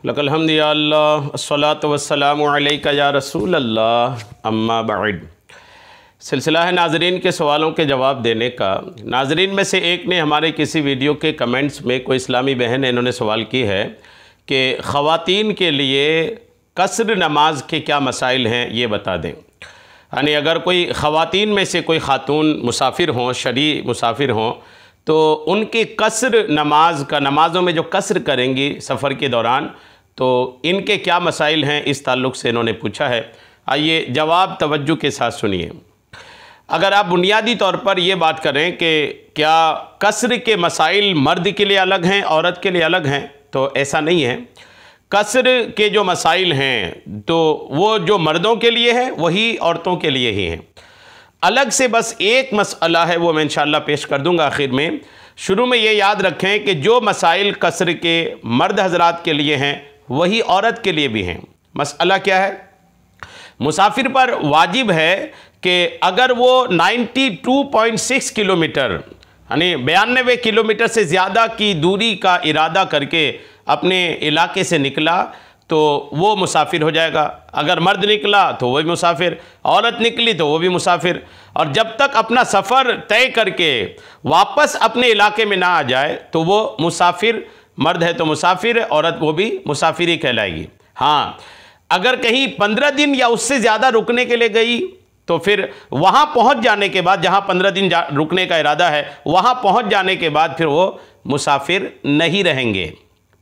लकल हम्द या अल्लाह अस्सलातु वस्सलामु अलैका या रसूल अल्लाह अम्मा बाद। सिलसिला है नाज़रीन के सवालों के जवाब देने का। नाज़रीन में से एक ने हमारे किसी वीडियो के कमेंट्स में, कोई इस्लामी बहन है, इन्होंने सवाल की है कि ख़वातीन के लिए कसर नमाज के क्या मसाइल हैं, ये बता दें। यानी अगर कोई ख़वातीन में से कोई ख़ातून मुसाफिर हों, शरई मुसाफिर हों, तो उनकी कसर नमाज का, नमाज़ों में जो कसर करेंगी सफ़र के दौरान, तो इनके क्या मसाइल हैं, इस ताल्लुक़ से इन्होंने पूछा है। आइए जवाब तवज्जो के साथ सुनिए। अगर आप बुनियादी तौर पर ये बात करें कि क्या कसर के मसाइल मर्द के लिए अलग हैं, औरत के लिए अलग हैं, तो ऐसा नहीं है। कसर के जो मसाइल हैं तो वो जो मर्दों के लिए हैं वही औरतों के लिए ही हैं। अलग से बस एक मसला है, वो मैं इंशाअल्लाह पेश कर दूंगा आखिर में। शुरू में ये याद रखें कि जो मसाइल कसर के मर्द हजरात के लिए हैं वही औरत के लिए भी हैं। मसला क्या है? मुसाफिर पर वाजिब है कि अगर वो 92.6 किलोमीटर यानी 92 किलोमीटर से ज़्यादा की दूरी का इरादा करके अपने इलाके से निकला तो वो मुसाफिर हो जाएगा। अगर मर्द निकला तो वो भी मुसाफिर, औरत निकली तो वो भी मुसाफिर। और जब तक अपना सफ़र तय करके वापस अपने इलाके में ना आ जाए तो वो मुसाफिर, मर्द है तो मुसाफिर, औरत वो भी मुसाफिर ही कहलाएगी। हाँ, अगर कहीं 15 दिन या उससे ज़्यादा रुकने के लिए गई तो फिर वहाँ पहुँच जाने के बाद, जहाँ 15 दिन रुकने का इरादा है, वहाँ पहुँच जाने के बाद फिर वो मुसाफिर नहीं रहेंगे।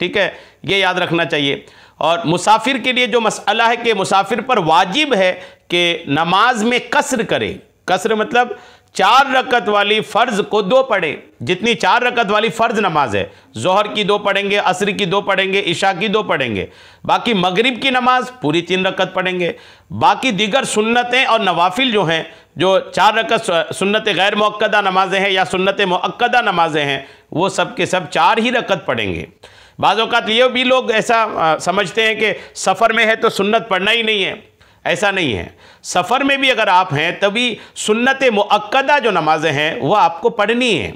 ठीक है, ये याद रखना चाहिए। और मुसाफिर के लिए जो मसला है कि मुसाफिर पर वाजिब है कि नमाज में कसर करे। कसर मतलब 4 रकत वाली फ़र्ज़ को 2 पढ़े। जितनी 4 रकत वाली फ़र्ज़ नमाज है, ज़ोहर की 2 पढ़ेंगे, असर की 2 पढ़ेंगे, इशा की 2 पढ़ेंगे, बाकी मगरिब की नमाज पूरी 3 रकत पढ़ेंगे। बाकी दीगर सुन्नतें और नवाफिल जो हैं, जो 4 रकत सुन्नत गैर मुअक्कदा नमाजें हैं या सुन्नत मुअक्कदा नमाजें हैं, वो सब के सब 4 ही रकत पढ़ेंगे। बाज़ औक़ात ये भी लोग ऐसा समझते हैं कि सफ़र में है तो सुन्नत पढ़ना ही नहीं है। ऐसा नहीं है। सफ़र में भी अगर आप हैं तभी सुन्नत मुअक्कदा जो नमाज़ें हैं वो आपको पढ़नी है।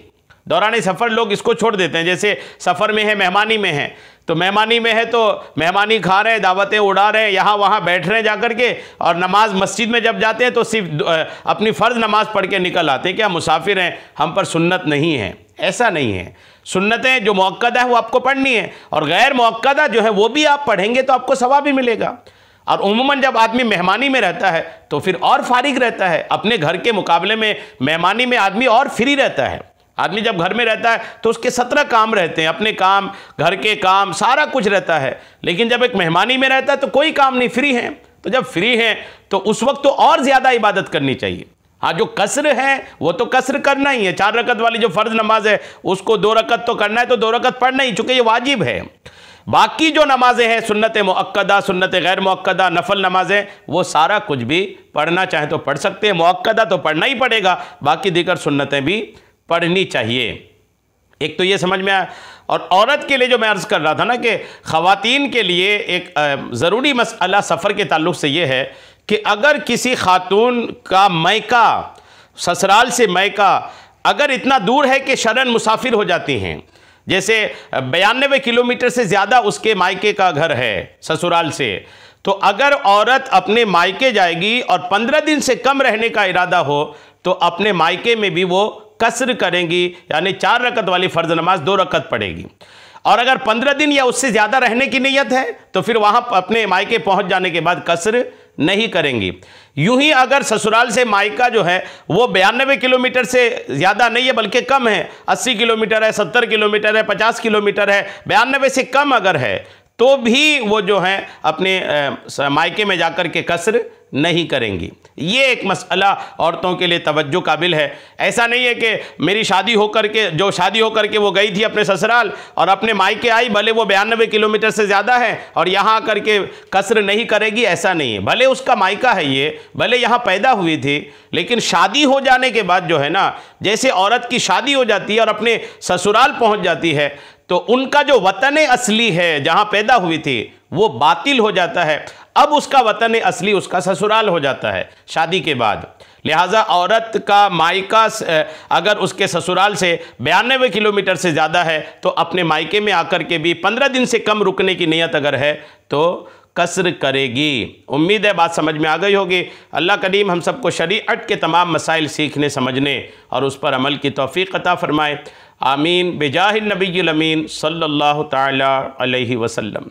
दौरान सफ़र लोग इसको छोड़ देते हैं। जैसे सफ़र में है, मेहमानी में है, तो मेहमानी में है तो मेहमानी खा रहे हैं, दावतें उड़ा रहे हैं, यहाँ वहाँ बैठ रहे हैं जाकर के, और नमाज मस्जिद में जब जाते हैं तो सिर्फ अपनी फ़र्ज़ नमाज पढ़ के निकल आते हैं। क्या मुसाफिर हैं, हम पर सुन्नत नहीं है? ऐसा नहीं है। सुन्नतें जो मुअक्कदा है वो आपको पढ़नी है, और गैर मुअक्कदा जो है वो भी आप पढ़ेंगे तो आपको सवाब भी मिलेगा। और उम्मन जब आदमी मेहमानी में रहता है तो फिर और फारिग रहता है। अपने घर के मुकाबले में मेहमानी में आदमी और फ्री रहता है। आदमी जब घर में रहता है तो उसके 17 काम रहते हैं, अपने काम, घर के काम, सारा कुछ रहता है। लेकिन जब एक मेहमानी में रहता है तो कोई काम नहीं, फ्री है। तो जब फ्री है तो उस वक्त तो और ज़्यादा इबादत करनी चाहिए। हाँ, जो कसर है वो तो कसर करना ही है। 4 रकत वाली जो फ़र्ज़ नमाज है उसको 2 रकत तो करना है, तो 2 रकत पढ़ना ही, चूँकि ये वाजिब है। बाकी जो नमाजें हैं, सुन्नत मुअक्कदा, सुन्नत गैर मुअक्कदा, नफल नमाजें, वो सारा कुछ भी पढ़ना चाहे तो पढ़ सकते हैं। मुअक्कदा तो पढ़ना ही पड़ेगा, बाकी दीगर सुन्नतें भी पढ़नी चाहिए। एक तो ये समझ में आया। और औरत के लिए जो मैं अर्ज़ कर रहा था ना कि ख़वातीन के लिए एक ज़रूरी मसला सफ़र के ताल्लुक़ से ये है कि अगर किसी खातून का मैका, ससुराल से मैका अगर इतना दूर है कि शरन मुसाफिर हो जाती हैं, जैसे 92 किलोमीटर से ज़्यादा उसके मायके का घर है ससुराल से, तो अगर औरत अपने मायके जाएगी और 15 दिन से कम रहने का इरादा हो तो अपने मायके में भी वो कसर करेंगी, यानी 4 रकत वाली फ़र्ज़ नमाज 2 रकत पढ़ेगी। और अगर 15 दिन या उससे ज़्यादा रहने की नीयत है तो फिर वहाँ अपने मायके पहुँच जाने के बाद कसर नहीं करेंगी। यूं ही अगर ससुराल से मायका जो है वो 92 किलोमीटर से ज़्यादा नहीं है बल्कि कम है, 80 किलोमीटर है, 70 किलोमीटर है, 50 किलोमीटर है, 92 से कम अगर है, तो भी वो जो है अपने मायके में जाकर के कसर नहीं करेंगी। ये एक मसला औरतों के लिए तवज्जो काबिल है। ऐसा नहीं है कि मेरी शादी होकर के, जो शादी होकर के वो गई थी अपने ससुराल और अपने मायके आई, भले वो 92 किलोमीटर से ज़्यादा है और यहाँ आकर के कसर नहीं करेगी, ऐसा नहीं है। भले उसका मायका है ये, भले यहाँ पैदा हुई थी, लेकिन शादी हो जाने के बाद जो है ना, जैसे औरत की शादी हो जाती है और अपने ससुराल पहुँच जाती है तो उनका जो वतन असली है, जहाँ पैदा हुई थी, वो बातिल हो जाता है। अब उसका वतन असली उसका ससुराल हो जाता है शादी के बाद। लिहाजा औरत का मायका अगर उसके ससुराल से 92 किलोमीटर से ज़्यादा है तो अपने मायके में आकर के भी 15 दिन से कम रुकने की नीयत अगर है तो कसर करेगी। उम्मीद है बात समझ में आ गई होगी। अल्लाह करीम हम सबको शरीअत के तमाम मसाइल सीखने समझने और उस पर अमल की तौफीक अता फरमाए। आमीन बिजाहिन नबील अमीन सल्लल्लाहु ताला अलैहि वसल्लम।